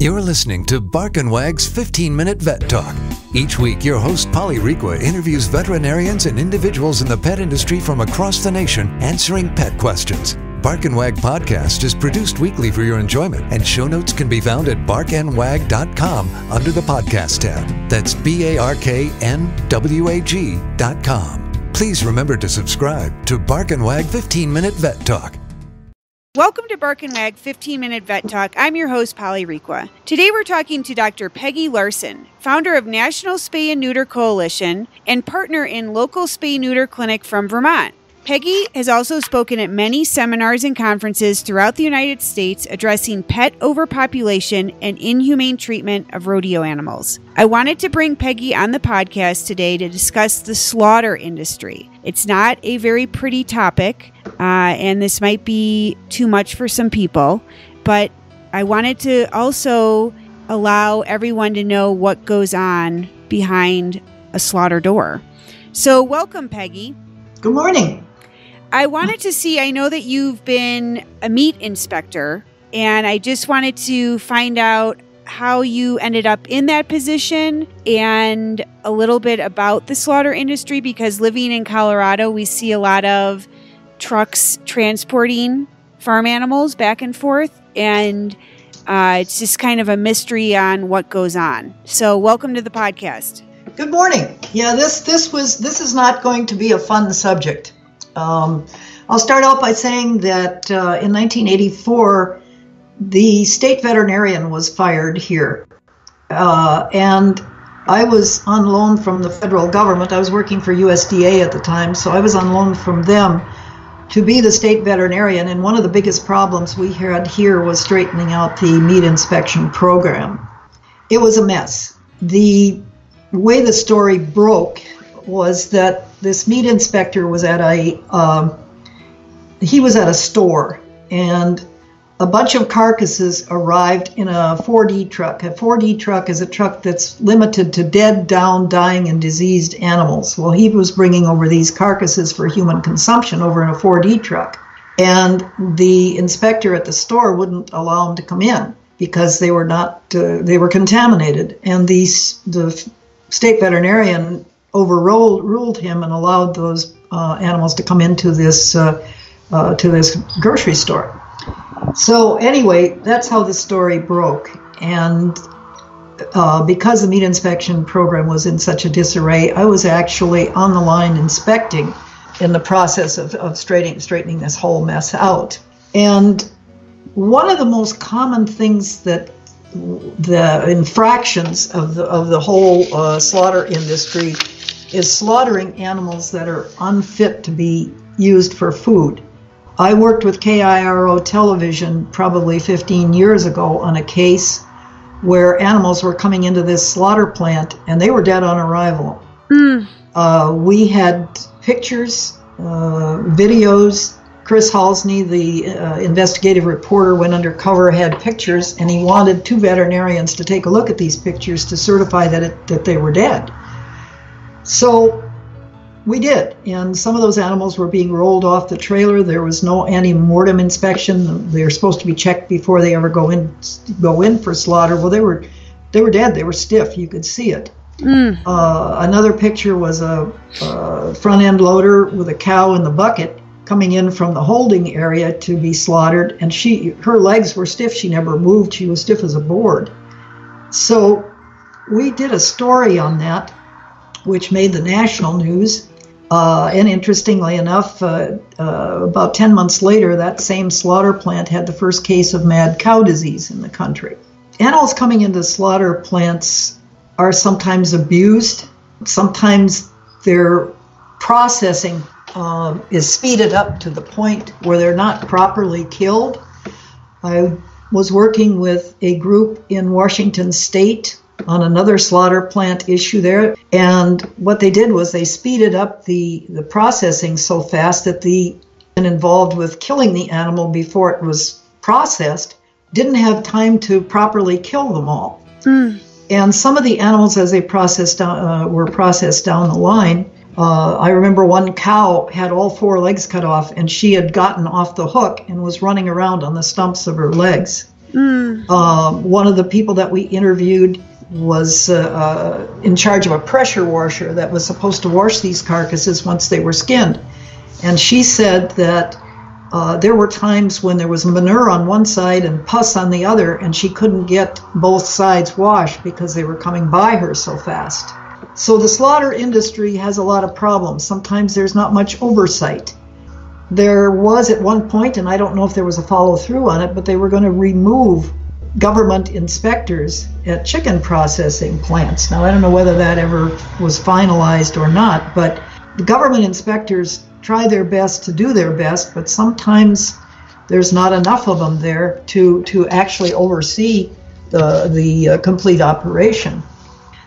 You're listening to Bark and Wag's 15-Minute Vet Talk. Each week, your host, Polly Requa, interviews veterinarians and individuals in the pet industry from across the nation answering pet questions. Bark and Wag podcast is produced weekly for your enjoyment, and show notes can be found at barkandwag.com under the podcast tab. That's BARKNWAG.com. Please remember to subscribe to Bark and Wag 15-Minute Vet Talk. Welcome to Bark and Wag 15-Minute Vet Talk. I'm your host, Polly Requa. Today we're talking to Dr. Peggy Larson, founder of National Spay and Neuter Coalition and partner in local spay-neuter clinic from Vermont. Peggy has also spoken at many seminars and conferences throughout the United States addressing pet overpopulation and inhumane treatment of rodeo animals. I wanted to bring Peggy on the podcast today to discuss the slaughter industry. It's not a very pretty topic, and this might be too much for some people, but I wanted to also allow everyone to know what goes on behind a slaughter door. So welcome, Peggy. Good morning. I wanted to see, I know that you've been a meat inspector, and I just wanted to find out how you ended up in that position and a little bit about the slaughter industry, because living in Colorado, we see a lot of trucks transporting farm animals back and forth, and it's just kind of a mystery on what goes on. So welcome to the podcast. Good morning. Yeah, this is not going to be a fun subject. I'll start out by saying that in 1984, the state veterinarian was fired here. And I was on loan from the federal government. I was working for USDA at the time, so I was on loan from them to be the state veterinarian. And one of the biggest problems we had here was straightening out the meat inspection program. It was a mess. The way the story broke was that this meat inspector was at a store, and a bunch of carcasses arrived in a 4D truck. A 4D truck is a truck that's limited to dead, down, dying, and diseased animals. Well, he was bringing over these carcasses for human consumption over in a 4D truck, and the inspector at the store wouldn't allow him to come in because they were contaminated, and the state veterinarian ruled him and allowed those animals to come into this grocery store. So anyway, that's how the story broke. And because the meat inspection program was in such a disarray, I was actually on the line inspecting in the process of straightening this whole mess out. And one of the most common things that the infractions of the whole slaughter industry is slaughtering animals that are unfit to be used for food. I worked with KIRO television probably 15 years ago on a case where animals were coming into this slaughter plant and they were dead on arrival. We had pictures, videos. Chris Halsney, the investigative reporter, went undercover, had pictures, and he wanted two veterinarians to take a look at these pictures to certify that they were dead. So we did, and some of those animals were being rolled off the trailer. There was no ante-mortem inspection. They were supposed to be checked before they ever go in for slaughter. Well, they were dead. They were stiff. You could see it. Another picture was a front end loader with a cow in the bucket coming in from the holding area to be slaughtered, and her legs were stiff. She never moved. She was stiff as a board. So we did a story on that, which made the national news. And interestingly enough, about 10 months later, that same slaughter plant had the first case of mad cow disease in the country. Animals coming into slaughter plants are sometimes abused. Sometimes their processing is speeded up to the point where they're not properly killed. I was working with a group in Washington State on another slaughter plant issue there, and what they did was they speeded up the processing so fast that the involved with killing the animal before it was processed didn't have time to properly kill them all. And some of the animals, as they were processed down the line, I remember one cow had all four legs cut off, and she had gotten off the hook and was running around on the stumps of her legs. One of the people that we interviewed was in charge of a pressure washer that was supposed to wash these carcasses once they were skinned. And she said that there were times when there was manure on one side and pus on the other, and she couldn't get both sides washed because they were coming by her so fast. So the slaughter industry has a lot of problems. Sometimes there's not much oversight. There was at one point, and I don't know if there was a follow-through on it, but they were going to remove government inspectors at chicken processing plants. Now, I don't know whether that ever was finalized or not, but the government inspectors try their best to do their best, but sometimes there's not enough of them there to actually oversee the complete operation.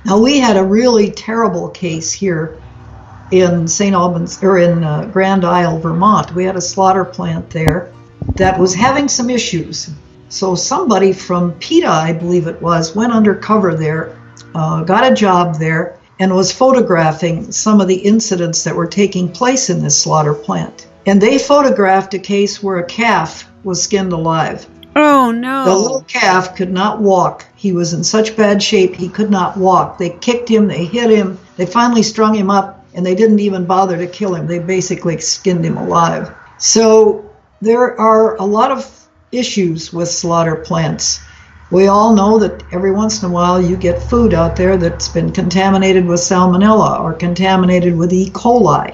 Now, we had a really terrible case here in St. Albans, or in Grand Isle, Vermont. We had a slaughter plant there that was having some issues. So somebody from PETA, I believe it was, went undercover there, got a job there, and was photographing some of the incidents that were taking place in this slaughter plant. And they photographed a case where a calf was skinned alive. Oh, no. The little calf could not walk. He was in such bad shape, he could not walk. They kicked him, they hit him, they finally strung him up, and they didn't even bother to kill him. They basically skinned him alive. So there are a lot of issues with slaughter plants. We all know that every once in a while you get food out there that's been contaminated with salmonella or contaminated with E. coli.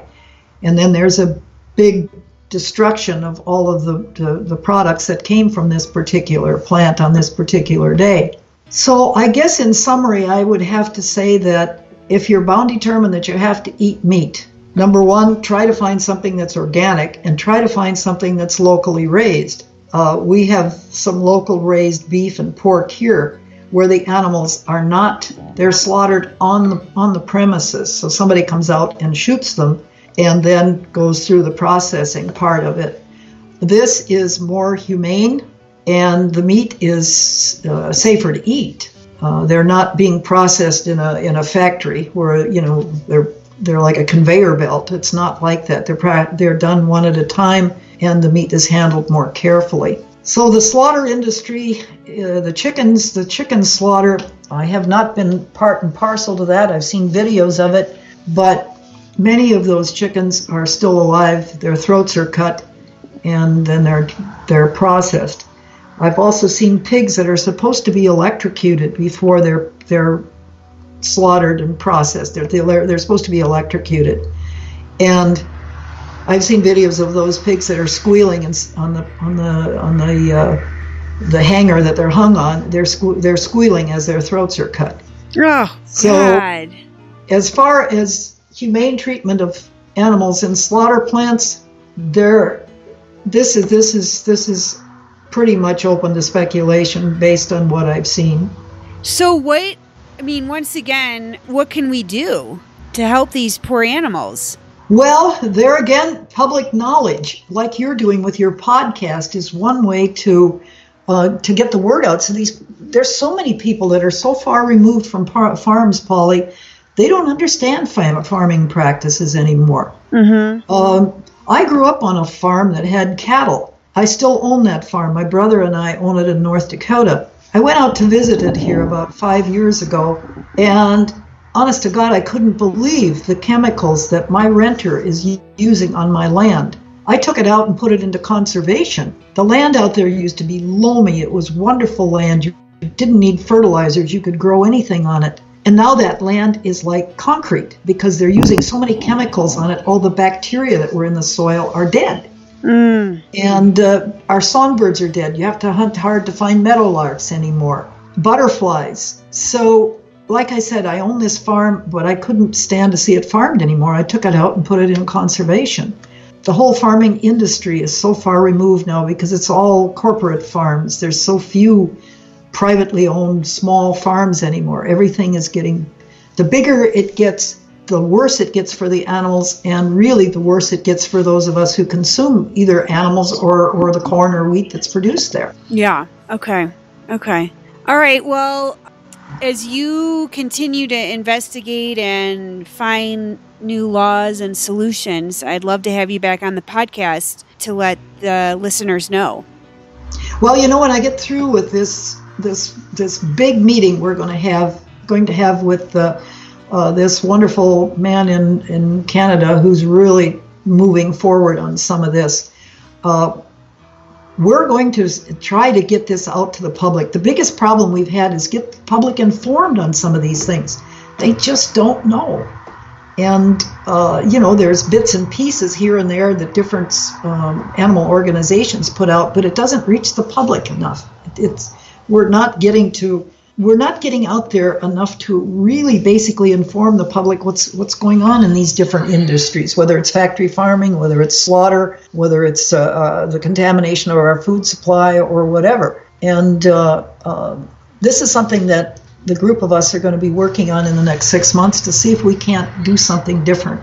And then there's a big destruction of all of the products that came from this particular plant on this particular day. So I guess in summary, I would have to say that if you're bound determined that you have to eat meat, number one, try to find something that's organic and try to find something that's locally raised. We have some local raised beef and pork here where the animals are not, they're slaughtered on the premises. So somebody comes out and shoots them and then goes through the processing part of it. This is more humane and the meat is safer to eat. They're not being processed in a factory where, you know, they're like a conveyor belt. It's not like that. They're done one at a time, and the meat is handled more carefully. So the slaughter industry, the chicken slaughter, I have not been part and parcel to that. I've seen videos of it, but many of those chickens are still alive. Their throats are cut, and then they're processed. I've also seen pigs that are supposed to be electrocuted before they're slaughtered and processed. They're supposed to be electrocuted, and I've seen videos of those pigs that are squealing on the hanger that they're hung on. They're squealing as their throats are cut. Oh, so, God. As far as humane treatment of animals in slaughter plants, this is pretty much open to speculation based on what I've seen. So once again, what can we do to help these poor animals? Well, there again, public knowledge, like you're doing with your podcast, is one way to get the word out. So there's so many people that are so far removed from farms, Polly, they don't understand farming practices anymore. Mm-hmm. I grew up on a farm that had cattle. I still own that farm. My brother and I own it in North Dakota. I went out to visit it here about 5 years ago, and honest to God, I couldn't believe the chemicals that my renter is using on my land. I took it out and put it into conservation. The land out there used to be loamy. It was wonderful land. You didn't need fertilizers. You could grow anything on it. And now that land is like concrete because they're using so many chemicals on it. All the bacteria that were in the soil are dead. And our songbirds are dead. You have to hunt hard to find meadowlarks anymore. Butterflies. So, like I said, I own this farm, but I couldn't stand to see it farmed anymore. I took it out and put it in conservation. The whole farming industry is so far removed now because it's all corporate farms. There's so few privately owned small farms anymore. Everything is getting, the bigger it gets, the worse it gets for the animals, and really the worse it gets for those of us who consume either animals or the corn or wheat that's produced there. Yeah. Okay. All right. Well, as you continue to investigate and find new laws and solutions, I'd love to have you back on the podcast to let the listeners know. Well, when I get through with this big meeting we're going to have with this wonderful man in Canada who's really moving forward on some of this, we're going to try to get this out to the public. The biggest problem we've had is get the public informed on some of these things. They just don't know. And, there's bits and pieces here and there that different animal organizations put out, but it doesn't reach the public enough. We're not getting out there enough to really basically inform the public what's going on in these different industries, whether it's factory farming, whether it's slaughter, whether it's the contamination of our food supply or whatever. And this is something that the group of us are going to be working on in the next 6 months to see if we can't do something different.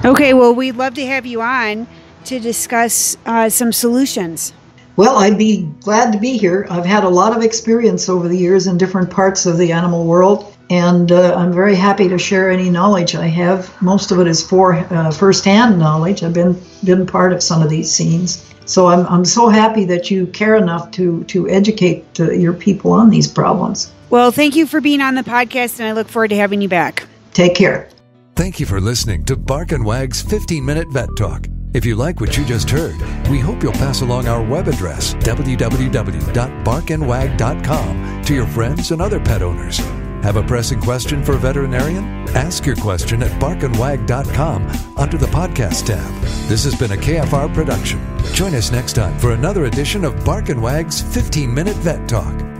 Okay, well, we'd love to have you on to discuss some solutions. Well, I'd be glad to be here. I've had a lot of experience over the years in different parts of the animal world, and I'm very happy to share any knowledge I have. Most of it is first-hand knowledge. I've been part of some of these scenes. So I'm so happy that you care enough to educate your people on these problems. Well, thank you for being on the podcast, and I look forward to having you back. Take care. Thank you for listening to Bark and Wag's 15-Minute Vet Talk. If you like what you just heard, we hope you'll pass along our web address, www.barkandwag.com, to your friends and other pet owners. Have a pressing question for a veterinarian? Ask your question at barkandwag.com under the podcast tab. This has been a KFR production. Join us next time for another edition of Bark and Wag's 15-Minute Vet Talk.